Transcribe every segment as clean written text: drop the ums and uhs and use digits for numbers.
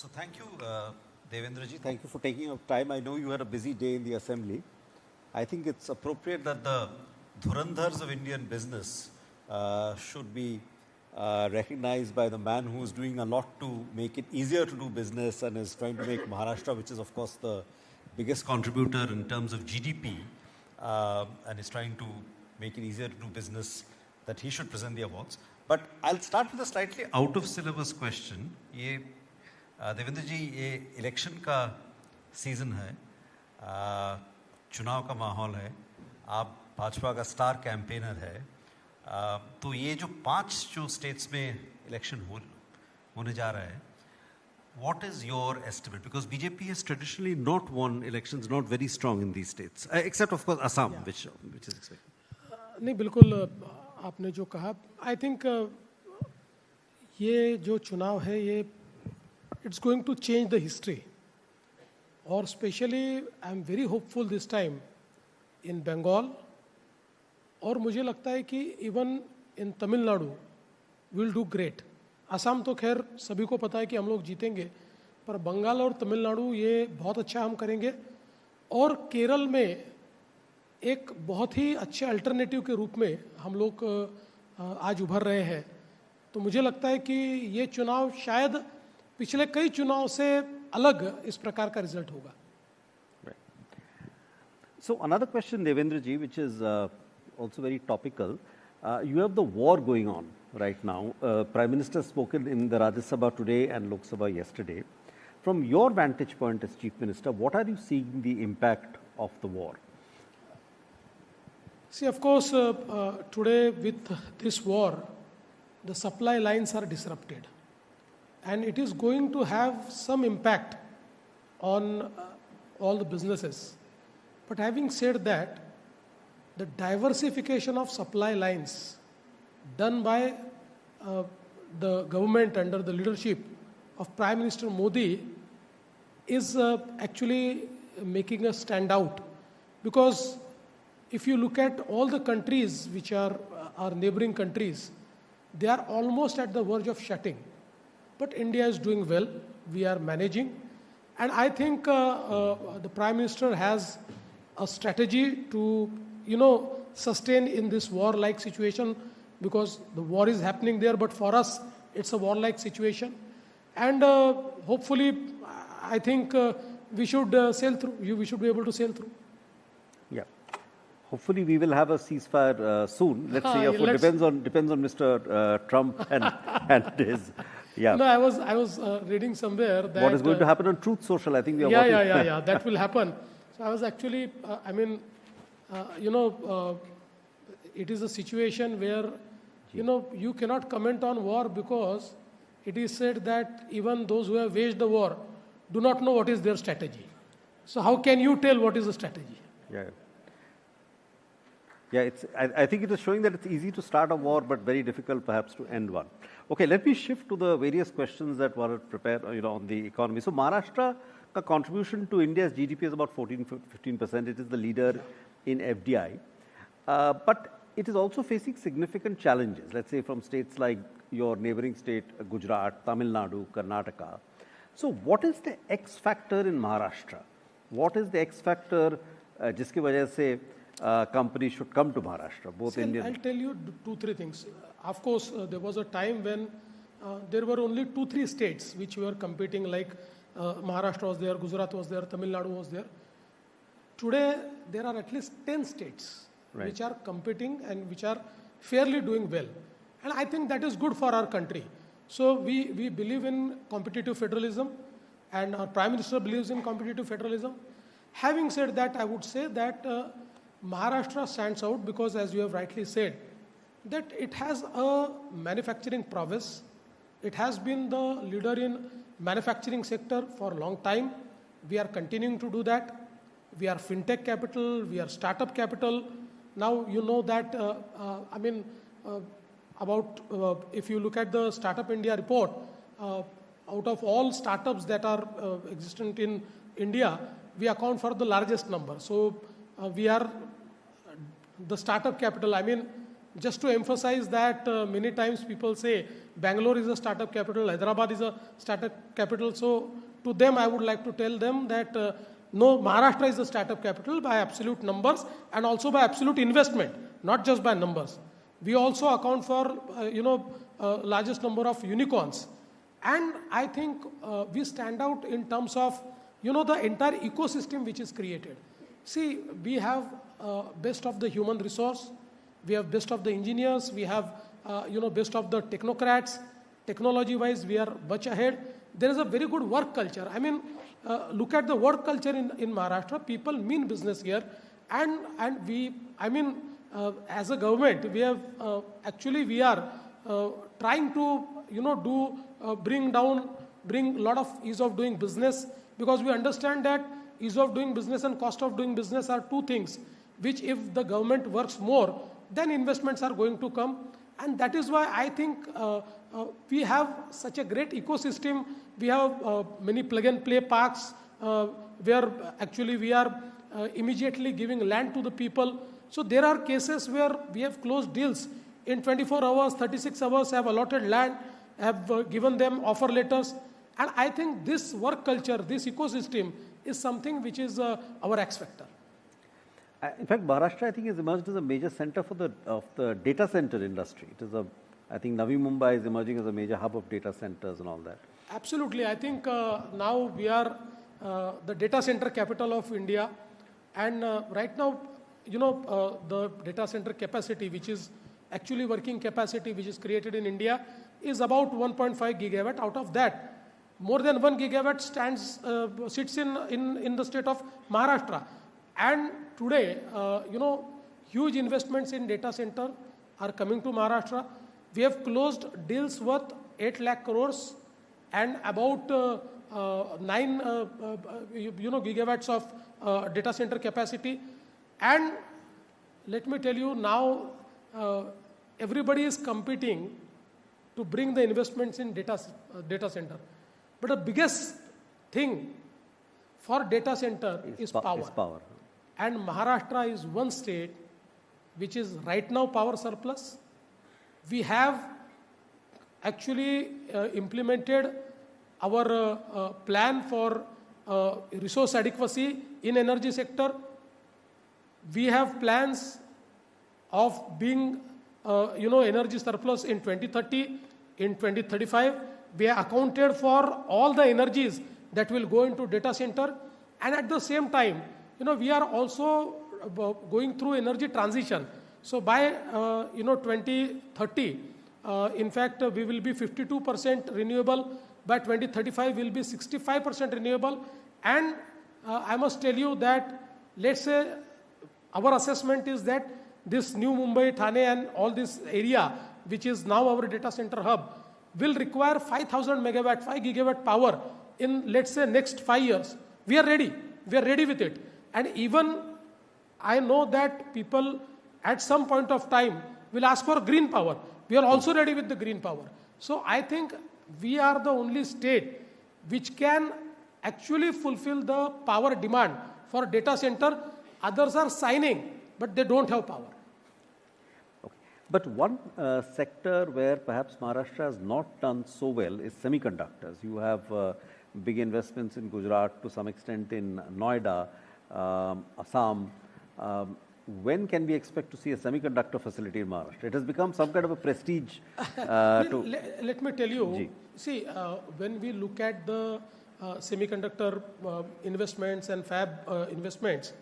So thank you, Devendraji. Thank you for taking up time. I know you had a busy day in the assembly. I think it's appropriate that the Dhurandhars of Indian business should be recognized by the man who is doing a lot to make it easier to do business and is trying to make Maharashtra, which is of course the biggest contributor in terms of GDP, and is trying to make it easier to do business, that he should present the awards. But I'll start with a slightly out of syllabus question. ये देवेंद्र जी, ये election का season है, चुनाव का माहौल है, आप भाजपा का स्टार कैंपेनर है, तो ये जो 5 जो स्टेट्स में इलेक्शन होने जा रहा है, what is your estimate? Because BJP has traditionally not won elections, not very strong in these states, except of course Assam, which is expected. नहीं, बिल्कुल आपने जो कहा, आई थिंक ये जो चुनाव है ये it's going to change the history, और specially I am very hopeful this time in Bengal, और मुझे लगता है कि even in Tamil Nadu will do great. Assam तो खैर सभी को पता है कि हम लोग जीतेंगे, पर बंगाल और तमिलनाडु ये बहुत अच्छा हम करेंगे. और केरल में एक बहुत ही अच्छे अल्टरनेटिव के रूप में हम लोग आज उभर रहे हैं. तो मुझे लगता है कि ये चुनाव शायद पिछले कई चुनाव से अलग इस प्रकार का रिजल्ट होगा. So another question, Devendra ji, which is also very topical. You have the war going on right now. Prime Minister spoken in the Rajya Sabha today and Lok Sabha yesterday. From your vantage point as Chief Minister, what are you seeing the impact of the war? See, of course, today with this war, the supply lines are disrupted, and it is going to have some impact on all the businesses. But having said that, the diversification of supply lines done by the government under the leadership of Prime Minister Modi is actually making us stand out. Because if you look at all the countries which are our neighboring countries, they are almost at the verge of shutting. But India is doing well. We are managing. And I think the Prime Minister has a strategy to, sustain in this war-like situation, because the war is happening there, but for us, it's a war-like situation. And hopefully, I think we should sail through. We should be able to sail through. Yeah. Hopefully, we will have a ceasefire soon. Let's see. Depends on Mr. Trump and his. Yeah. No, I was reading somewhere that what is going to happen on Truth Social. I think we are. Yeah. That will happen. So I was actually. It is a situation where, you cannot comment on war, because it is said that even those who have waged the war do not know what is their strategy. So how can you tell what is the strategy? Yeah. Yeah, I think it is showing that it's easy to start a war, but very difficult perhaps to end one. Okay, let me shift to the various questions that were prepared, on the economy. So Maharashtra, the contribution to India's GDP is about 14-15%. It is the leader in FDI. But it is also facing significant challenges, let's say from states like your neighboring state, Gujarat, Tamil Nadu, Karnataka. So what is the X factor in Maharashtra? What is the X factor jiske wajah se companies should come to Maharashtra, both Indian? I'll tell you 2-3 things. Of course, there was a time when there were only 2-3 states which were competing, like Maharashtra was there, Gujarat was there, Tamil Nadu was there. Today, there are at least 10 states which are competing and which are fairly doing well. And I think that is good for our country. So we believe in competitive federalism, and our Prime Minister believes in competitive federalism. Having said that, I would say that Maharashtra stands out because, as you have rightly said, that it has a manufacturing prowess. It has been the leader in manufacturing sector for a long time. We are continuing to do that. We are Fintech capital. We are startup capital. Now, you know that, if you look at the Startup India report, out of all startups that are existent in India, we account for the largest number. So we are the startup capital. just to emphasize that many times people say Bangalore is a startup capital, Hyderabad is a startup capital. So to them, I would like to tell them that no, Maharashtra is a startup capital by absolute numbers and also by absolute investment, not just by numbers. We also account for, largest number of unicorns. And I think we stand out in terms of, the entire ecosystem which is created. See, we have best of the human resource, we have best of the engineers, we have, best of the technocrats. Technology-wise, we are much ahead. There is a very good work culture. I mean, look at the work culture in Maharashtra. People mean business here. And we, as a government, we have, we are trying to, bring a lot of ease of doing business, because we understand that ease of doing business and cost of doing business are two things which, if the government works more, then investments are going to come. And that is why I think we have such a great ecosystem. We have many plug-and-play parks where actually we are immediately giving land to the people. So there are cases where we have closed deals in 24 hours, 36 hours, have allotted land, have given them offer letters. And I think this work culture, this ecosystem is something which is our X factor. In fact, Maharashtra, I think, has emerged as a major center of the data center industry. It is I think Navi Mumbai is emerging as a major hub of data centers and all that. Absolutely. I think now we are the data center capital of India. And right now, the data center capacity, which is actually working capacity, which is created in India, is about 1.5 gigawatt. Out of that, more than 1 gigawatt sits in the state of Maharashtra. And today, huge investments in data center are coming to Maharashtra. We have closed deals worth 8 lakh crores and about 9 gigawatts of data center capacity. And let me tell you now, everybody is competing to bring the investments in data center. But the biggest thing for data center is power. And Maharashtra is one state which is right now power surplus. We have actually implemented our plan for resource adequacy in energy sector. We have plans of being, energy surplus in 2030, in 2035. We are accounted for all the energies that will go into data center. And at the same time, we are also going through energy transition. So by 2030, in fact, we will be 52% renewable. By 2035, we will be 65% renewable. And I must tell you that, let's say, our assessment is that this new Mumbai, Thane and all this area, which is now our data center hub, will require 5,000 megawatt, 5 gigawatt power in, let's say, next 5 years. We are ready. We are ready with it. And even I know that people at some point of time will ask for green power. We are also ready with the green power. So I think we are the only state which can actually fulfill the power demand for data center. Others are signing, but they don't have power. Okay. But one sector where perhaps Maharashtra has not done so well is semiconductors. You have big investments in Gujarat, to some extent in Noida, Assam. When can we expect to see a semiconductor facility in Maharashtra? It has become some kind of a prestige. Let me tell you, see, when we look at the semiconductor investments and fab investments,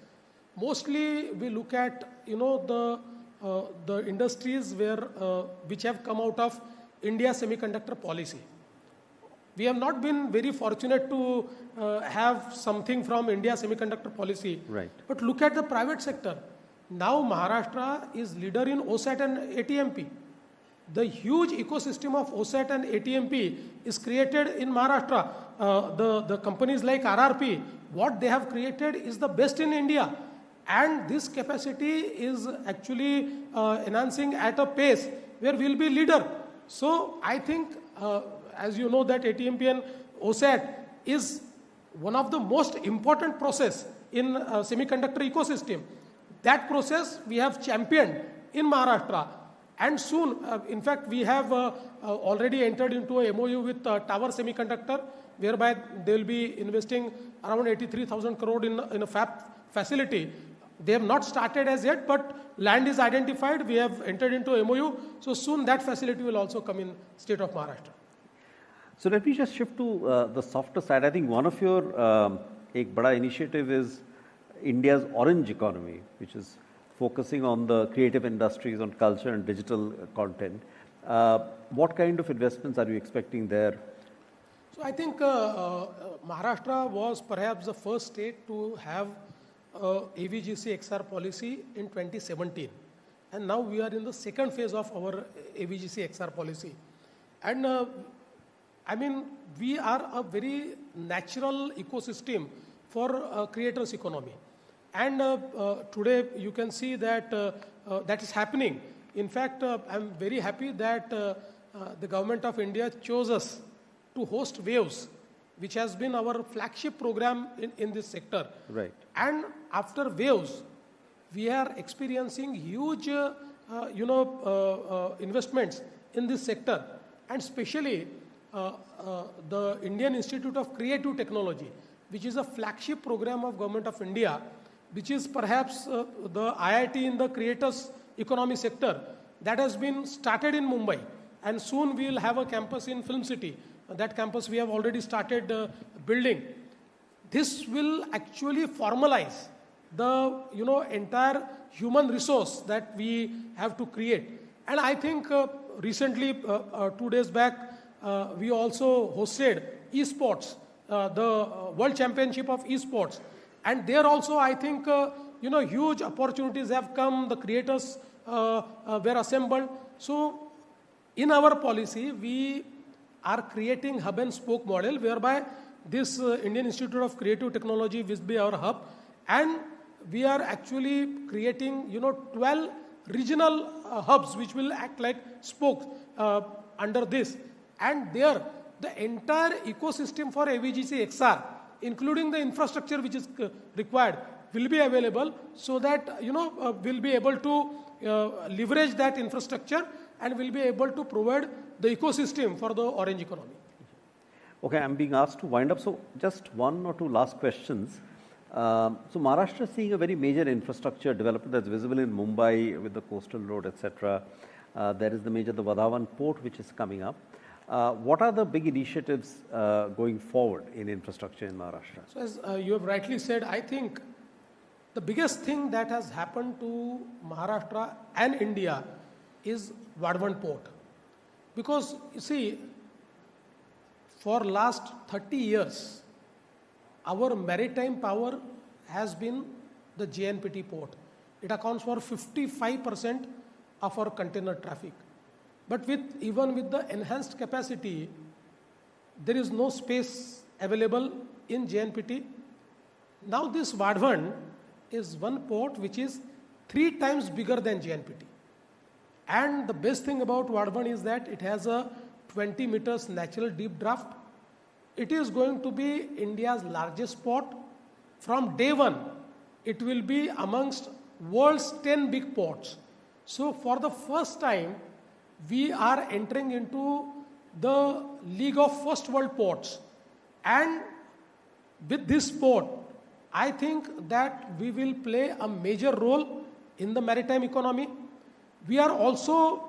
mostly we look at, the industries which have come out of India semiconductor policy. We have not been very fortunate to have something from India semiconductor policy. Right. But look at the private sector. Now Maharashtra is leader in OSAT and ATMP. The huge ecosystem of OSAT and ATMP is created in Maharashtra. The companies like RRP, what they have created is the best in India. And this capacity is actually enhancing at a pace where we will be leader. So I think, as you know, that ATMP and OSAT is one of the most important process in semiconductor ecosystem. That process we have championed in Maharashtra. And soon, in fact, we have already entered into a MOU with Tower Semiconductor, whereby they will be investing around 83,000 crore in a fab facility. They have not started as yet, but land is identified. We have entered into MOU. So soon that facility will also come in state of Maharashtra. So let me just shift to the softer side. I think one of your एक बड़ा initiative is India's orange economy, which is focusing on the creative industries, on culture and digital content. What kind of investments are you expecting there? So I think Maharashtra was perhaps the first state to have AVGC XR policy in 2017. And now we are in the second phase of our AVGC XR policy. And I mean, we are a very natural ecosystem for creators economy. And today you can see that that is happening. In fact, I'm very happy that the government of India chose us to host Waves, which has been our flagship program in this sector. Right. And after Waves, we are experiencing huge, investments in this sector, and especially the Indian Institute of Creative Technology, which is a flagship program of Government of India, which is perhaps the IIT in the creators economy sector, that has been started in Mumbai, and soon we will have a campus in Film City. That campus we have already started building. This will actually formalize the entire human resource that we have to create. And I think recently, 2 days back, we also hosted esports, the World Championship of Esports. And there also, I think, huge opportunities have come. The creators were assembled. So, in our policy, we are creating hub and spoke model, whereby this Indian Institute of Creative Technology will be our hub, and we are actually creating 12 regional hubs which will act like spokes under this. And there, the entire ecosystem for AVGC XR, including the infrastructure which is required, will be available, so that we'll be able to leverage that infrastructure and will be able to provide the ecosystem for the orange economy. Okay, I'm being asked to wind up. So just one or two last questions. So Maharashtra is seeing a very major infrastructure development that's visible in Mumbai with the coastal road, etc. There is the Vadhavan port which is coming up. What are the big initiatives going forward in infrastructure in Maharashtra? So as you have rightly said, I think the biggest thing that has happened to Maharashtra and India is Vadhavan port. Because you see, for last 30 years, our maritime power has been the JNPT port. It accounts for 55% of our container traffic. But even with the enhanced capacity, there is no space available in JNPT. Now this Vadhavan is one port which is 3 times bigger than JNPT. And the best thing about Vadhavan is that it has a 20 meters natural deep draft. It is going to be India's largest port. From day one, it will be amongst world's 10 big ports. So for the first time, we are entering into the league of first world ports. And with this port, I think that we will play a major role in the maritime economy. We are also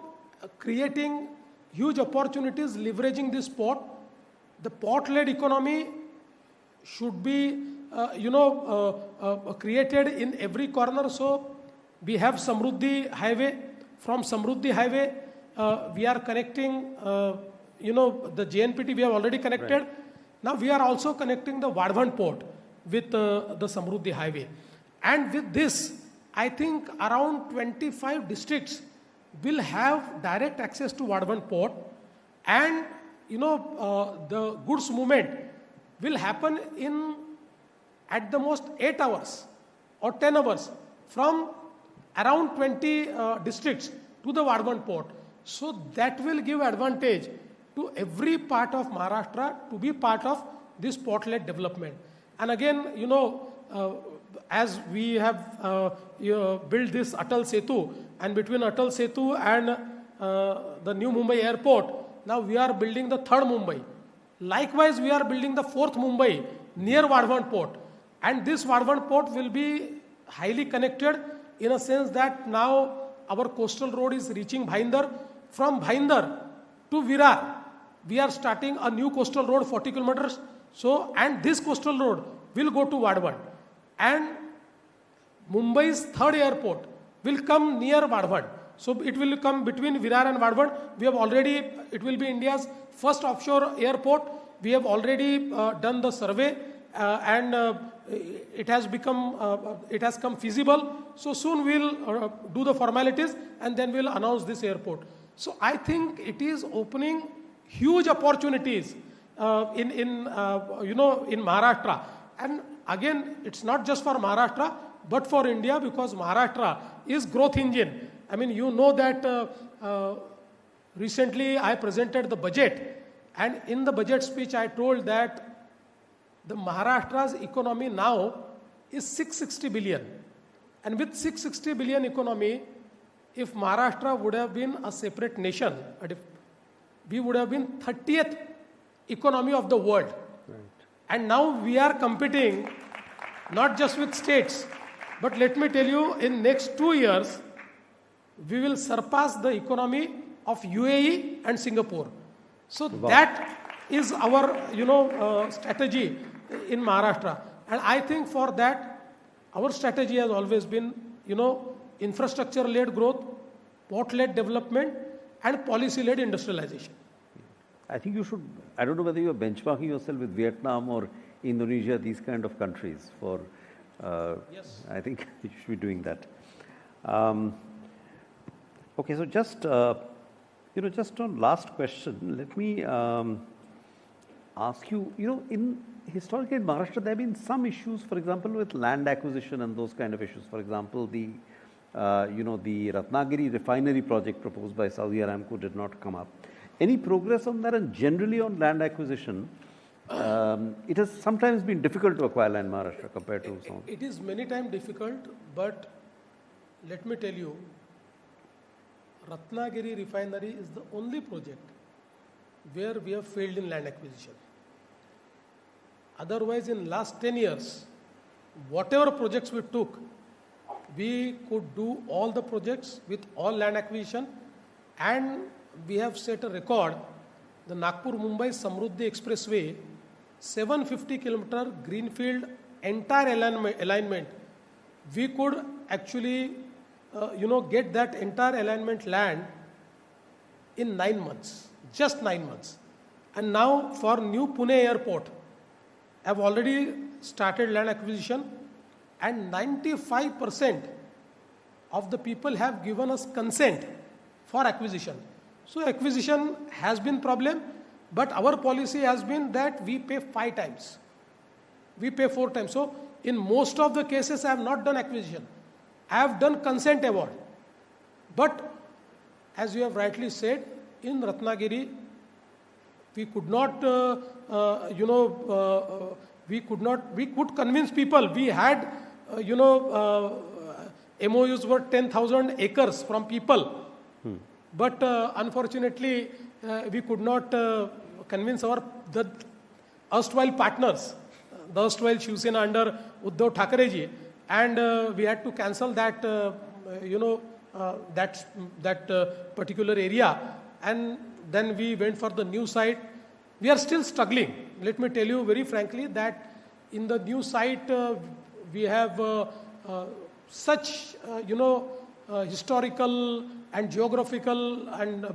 creating huge opportunities leveraging this port. The port-led economy should be, created in every corner. So we have Samruddhi Highway. From Samruddhi Highway, we are connecting, the JNPT we have already connected. Right. Now we are also connecting the Vadhavan port with the Samruddhi Highway. And with this, I think around 25 districts will have direct access to Vadhavan port, and the goods movement will happen in at the most 8 hours or 10 hours from around 20 districts to the Vadhavan port. So that will give advantage to every part of Maharashtra to be part of this port-led development. And again, as we have built this Atal Setu, and between Atal Setu and the new Mumbai airport. Now we are building the third Mumbai. Likewise, we are building the fourth Mumbai near Vadhavan port. And this Vadhavan port will be highly connected in a sense that now our coastal road is reaching Bhayandar. From Bhayandar to Virar, we are starting a new coastal road 40 kilometers. So, and this coastal road will go to Vadhavan. And Mumbai's third airport will come near Vadhavan. So it will come between Virar and Vadhavan. We have already, it will be India's first offshore airport. We have already done the survey and it has come feasible. So soon we'll do the formalities and then we'll announce this airport. So I think it is opening huge opportunities in Maharashtra. And again, it's not just for Maharashtra, but for India, because Maharashtra is growth engine. I mean, you know that recently I presented the budget, and in the budget speech I told that the Maharashtra's economy now is 660 billion. And with 660 billion economy, if Maharashtra would have been a separate nation, we would have been 30th economy of the world. Right. And now we are competing not just with states, but let me tell you, in next 2 years, we will surpass the economy of UAE and Singapore. So wow. That is our, strategy in Maharashtra. And I think for that, our strategy has always been, infrastructure-led growth, port-led development, and policy-led industrialization. I think you should, I don't know whether you're benchmarking yourself with Vietnam or Indonesia, these kind of countries for, yes. I think you should be doing that. Okay, so just, just on last question, let me ask you, historically in Maharashtra, there have been some issues, for example, with land acquisition and those kind of issues. For example, the Ratnagiri refinery project proposed by Saudi Aramco did not come up. Any progress on that? And generally on land acquisition, it has sometimes been difficult to acquire land in Maharashtra compared to some. It is many times difficult, but let me tell you, Ratnagiri refinery is the only project where we have failed in land acquisition. Otherwise, in last 10 years, whatever projects we took, we could do all the projects with all land acquisition, and we have set a record. The Nagpur-Mumbai Samruddhi Expressway, 750 kilometer greenfield entire alignment, we could actually get that entire alignment land in 9 months, just 9 months. And now for new Pune airport, I've already started land acquisition, and 95% of the people have given us consent for acquisition. So acquisition has been problem, but our policy has been that we pay 5 times. We pay 4 times. So in most of the cases, I have not done acquisition. I have done consent award. But as you have rightly said, in Ratnagiri, we could not, we could convince people. We had, MOUs were 10,000 acres from people. But unfortunately, we could not convince the erstwhile partners, the erstwhile Shiv Sena under Uddhav Thackerji, and we had to cancel that, that particular area. And then we went for the new site. We are still struggling. Let me tell you very frankly that in the new site, we have such, historical and geographical and,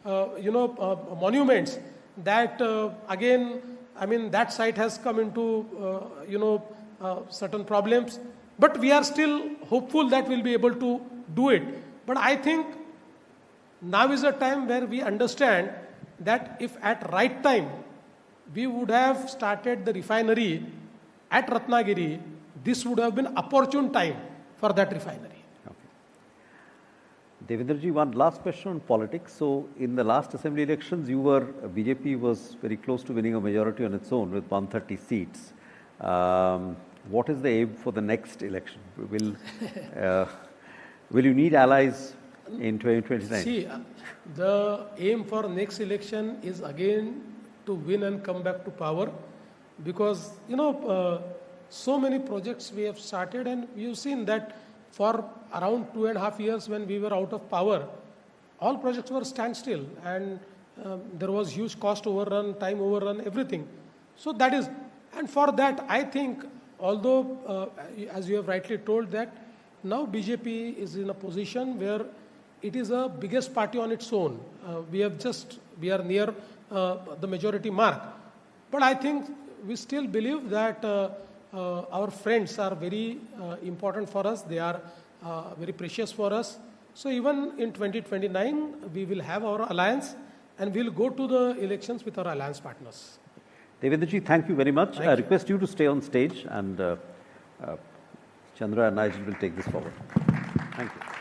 monuments that, again, I mean, that site has come into, certain problems. But we are still hopeful that we'll be able to do it. But I think now is a time where we understand that if at right time we would have started the refinery at Ratnagiri, this would have been opportune time for that refinery. Devendraji, one last question on politics. So, in the last assembly elections, BJP was very close to winning a majority on its own with 130 seats. What is the aim for the next election? Will you need allies in 2029? See, the aim for next election is again to win and come back to power, because so many projects we have started, and we've seen that for around 2.5 years when we were out of power, all projects were standstill, and there was huge cost overrun, time overrun, everything. So that is, and for that I think, although as you have rightly told that now BJP is in a position where it is a biggest party on its own. We are near the majority mark. But I think we still believe that our friends are very important for us. They are very precious for us. So even in 2029, we will have our alliance and we'll go to the elections with our alliance partners. Devendraji, thank you very much. I request you to stay on stage, and Chandra and Nigel will take this forward. Thank you.